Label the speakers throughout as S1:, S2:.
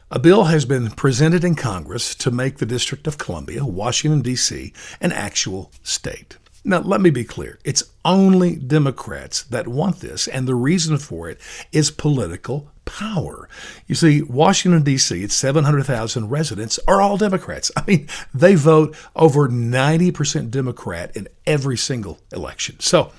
S1: A bill has been presented in Congress to make the District of Columbia, Washington, D.C., an actual state. Now, let me be clear. It's only Democrats that want this, and the reason for it is political power. You see, Washington, D.C., its 700,000 residents are all Democrats. I mean, they vote over 90% Democrat in every single election. So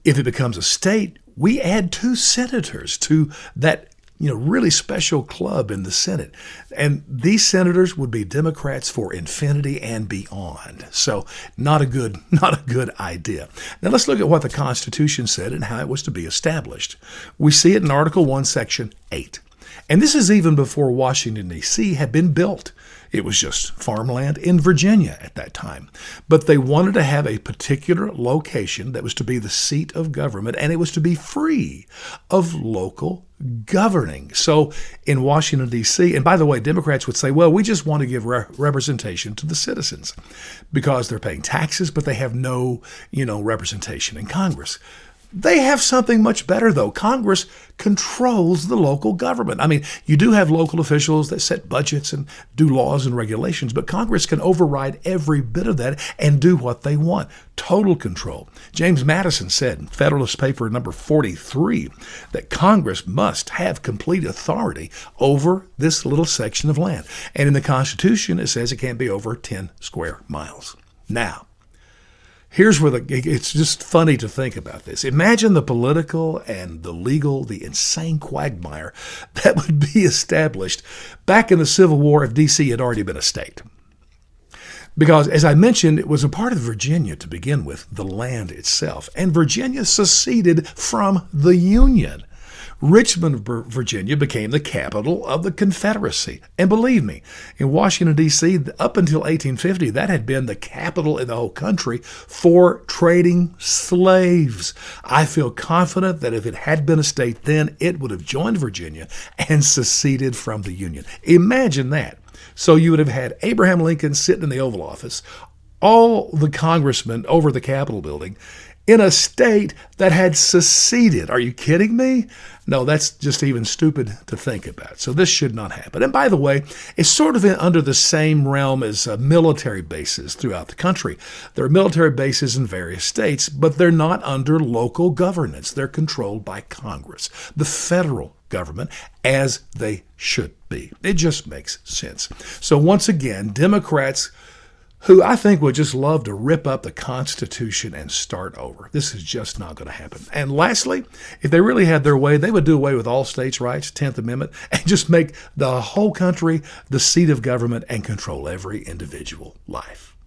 S1: if it becomes a state, we add 2 senators to that really special club in the Senate. And these senators would be Democrats for infinity and beyond. So not a good idea. Now let's look at what the Constitution said and how it was to be established. We see it in Article 1, Section 8. And this is even before Washington, D.C. had been built. It was just farmland in Virginia at that time. But they wanted to have a particular location that was to be the seat of government, and it was to be free of local governing. So in Washington, D.C., and by the way, Democrats would say, well, we just want to give representation to the citizens because they're paying taxes, but they have no, representation in Congress. They have something much better, though. Congress controls the local government. I mean, you do have local officials that set budgets and do laws and regulations, but Congress can override every bit of that and do what they want. Total control. James Madison said in Federalist Paper number 43 that Congress must have complete authority over this little section of land. And in the Constitution, it says it can't be over 10 square miles. Now, here's where it's just funny to think about this. Imagine the political and the legal, the insane quagmire that would be established back in the Civil War if D.C. had already been a state. Because, as I mentioned, it was a part of Virginia to begin with, the land itself. And Virginia seceded from the Union. Richmond, Virginia became the capital of the Confederacy. And believe me, in Washington, D.C., up until 1850, that had been the capital in the whole country for trading slaves. I feel confident that if it had been a state then, it would have joined Virginia and seceded from the Union. Imagine that. So you would have had Abraham Lincoln sitting in the Oval Office, all the congressmen over the Capitol building, in a state that had seceded. Are you kidding me? No, that's just even stupid to think about. So this should not happen. And by the way, it's sort of under the same realm as military bases throughout the country. There are military bases in various states, but they're not under local governance. They're controlled by Congress, the federal government, as they should be. It just makes sense. So once again, Democrats, who I think would just love to rip up the Constitution and start over. This is just not going to happen. And lastly, if they really had their way, they would do away with all states' rights, 10th Amendment, and just make the whole country the seat of government and control every individual life.